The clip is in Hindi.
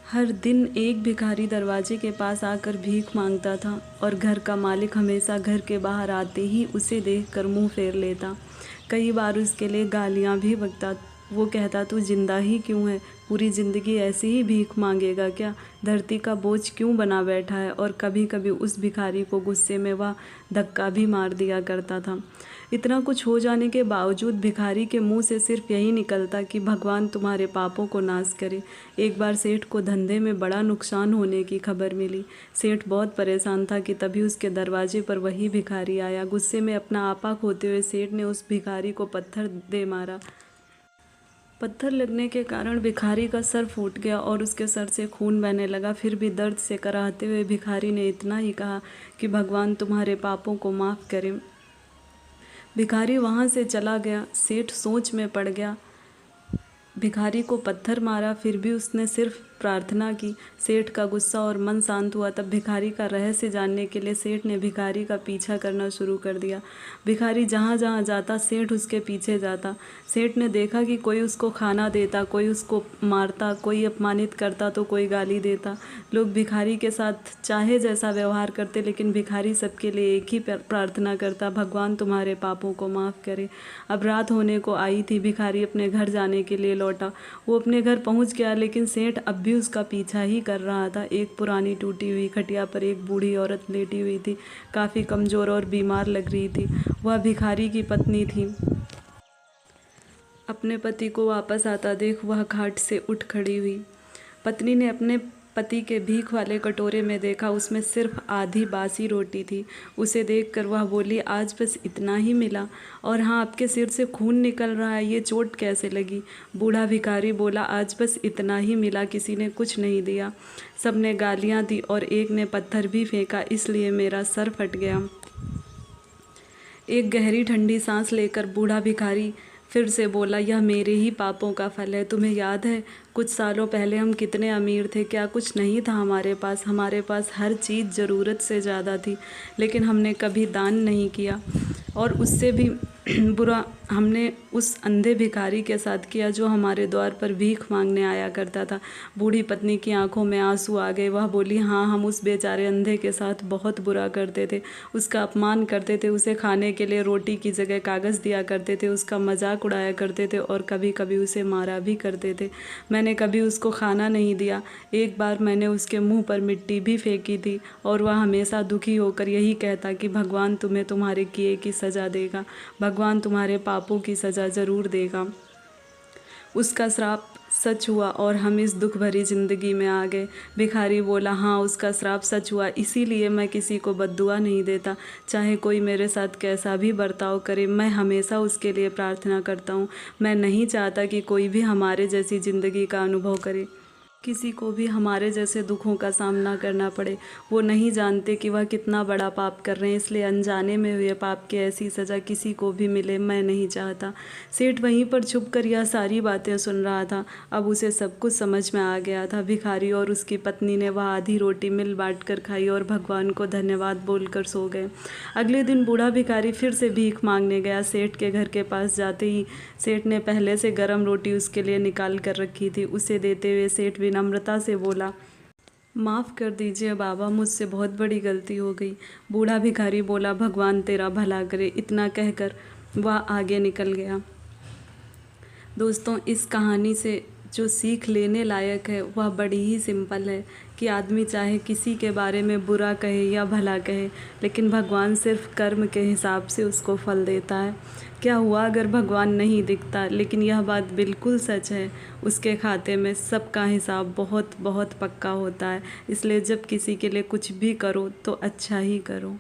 हर दिन एक भिखारी दरवाजे के पास आकर भीख मांगता था और घर का मालिक हमेशा घर के बाहर आते ही उसे देखकर मुंह फेर लेता। कई बार उसके लिए गालियां भी बकता। वो कहता, तू जिंदा ही क्यों है? पूरी ज़िंदगी ऐसे ही भीख मांगेगा क्या? धरती का बोझ क्यों बना बैठा है? और कभी कभी उस भिखारी को गुस्से में वह धक्का भी मार दिया करता था। इतना कुछ हो जाने के बावजूद भिखारी के मुंह से सिर्फ यही निकलता कि भगवान तुम्हारे पापों को नाश करे। एक बार सेठ को धंधे में बड़ा नुकसान होने की खबर मिली। सेठ बहुत परेशान था कि तभी उसके दरवाजे पर वही भिखारी आया। गुस्से में अपना आपा खोते हुए सेठ ने उस भिखारी को पत्थर दे मारा। पत्थर लगने के कारण भिखारी का सर फूट गया और उसके सर से खून बहने लगा। फिर भी दर्द से कराहते हुए भिखारी ने इतना ही कहा कि भगवान तुम्हारे पापों को माफ़ करे। भिखारी वहाँ से चला गया। सेठ सोच में पड़ गया। भिखारी को पत्थर मारा, फिर भी उसने सिर्फ प्रार्थना की। सेठ का गुस्सा और मन शांत हुआ। तब भिखारी का रहस्य जानने के लिए सेठ ने भिखारी का पीछा करना शुरू कर दिया। भिखारी जहाँ जहाँ जाता सेठ उसके पीछे जाता। सेठ ने देखा कि कोई उसको खाना देता, कोई उसको मारता, कोई अपमानित करता तो कोई गाली देता। लोग भिखारी के साथ चाहे जैसा व्यवहार करते, लेकिन भिखारी सबके लिए एक ही प्रार्थना करता, भगवान तुम्हारे पापों को माफ़ करे। अब रात होने को आई थी। भिखारी अपने घर जाने के लिए लौटा। वो अपने घर पहुंच गया, लेकिन सेठ अब भी उसका पीछा ही कर रहा था। एक पुरानी टूटी हुई खटिया पर एक बूढ़ी औरत लेटी हुई थी। काफ़ी कमज़ोर और बीमार लग रही थी। वह भिखारी की पत्नी थी। अपने पति को वापस आता देख वह खाट से उठ खड़ी हुई। पत्नी ने अपने पति के भीख वाले कटोरे में देखा, उसमें सिर्फ आधी बासी रोटी थी। उसे देखकर वह बोली, आज बस इतना ही मिला? और हाँ, आपके सिर से खून निकल रहा है, ये चोट कैसे लगी? बूढ़ा भिखारी बोला, आज बस इतना ही मिला, किसी ने कुछ नहीं दिया। सब ने गालियाँ दी और एक ने पत्थर भी फेंका, इसलिए मेरा सर फट गया। एक गहरी ठंडी सांस लेकर बूढ़ा भिखारी फिर से बोला, यह मेरे ही पापों का फल है। तुम्हें याद है कुछ सालों पहले हम कितने अमीर थे? क्या कुछ नहीं था हमारे पास? हमारे पास हर चीज़ ज़रूरत से ज़्यादा थी, लेकिन हमने कभी दान नहीं किया। और उससे भी बुरा हमने उस अंधे भिखारी के साथ किया जो हमारे द्वार पर भीख मांगने आया करता था। बूढ़ी पत्नी की आंखों में आंसू आ गए। वह बोली, हाँ, हम उस बेचारे अंधे के साथ बहुत बुरा करते थे। उसका अपमान करते थे, उसे खाने के लिए रोटी की जगह कागज़ दिया करते थे, उसका मजाक उड़ाया करते थे और कभी कभी उसे मारा भी करते थे। मैंने कभी उसको खाना नहीं दिया। एक बार मैंने उसके मुंह पर मिट्टी भी फेंकी थी और वह हमेशा दुखी होकर यही कहता कि भगवान तुम्हें तुम्हारे किए की सज़ा देगा, भगवान तुम्हारे पापों की सज़ा ज़रूर देगा। उसका श्राप सच हुआ और हम इस दुख भरी ज़िंदगी में आ गए। भिखारी बोला, हाँ, उसका श्राप सच हुआ, इसीलिए मैं किसी को बद्दुआ नहीं देता। चाहे कोई मेरे साथ कैसा भी बर्ताव करे, मैं हमेशा उसके लिए प्रार्थना करता हूँ। मैं नहीं चाहता कि कोई भी हमारे जैसी ज़िंदगी का अनुभव करे, किसी को भी हमारे जैसे दुखों का सामना करना पड़े। वो नहीं जानते कि वह कितना बड़ा पाप कर रहे हैं, इसलिए अनजाने में हुए पाप की ऐसी सज़ा किसी को भी मिले मैं नहीं चाहता। सेठ वहीं पर छुप कर यह सारी बातें सुन रहा था। अब उसे सब कुछ समझ में आ गया था। भिखारी और उसकी पत्नी ने वह आधी रोटी मिल बांट कर खाई और भगवान को धन्यवाद बोलकर सो गए। अगले दिन बूढ़ा भिखारी फिर से भीख मांगने गया। सेठ के घर के पास जाते ही सेठ ने पहले से गर्म रोटी उसके लिए निकाल कर रखी थी। उसे देते हुए सेठ विनम्रता से बोला, माफ़ कर दीजिए बाबा, मुझसे बहुत बड़ी गलती हो गई। बूढ़ा भिखारी बोला, भगवान तेरा भला करे। इतना कहकर वह आगे निकल गया। दोस्तों, इस कहानी से जो सीख लेने लायक है वह बड़ी ही सिंपल है कि आदमी चाहे किसी के बारे में बुरा कहे या भला कहे, लेकिन भगवान सिर्फ कर्म के हिसाब से उसको फल देता है। क्या हुआ अगर भगवान नहीं दिखता? लेकिन यह बात बिल्कुल सच है, उसके खाते में सबका हिसाब बहुत बहुत पक्का होता है। इसलिए जब किसी के लिए कुछ भी करो तो अच्छा ही करो।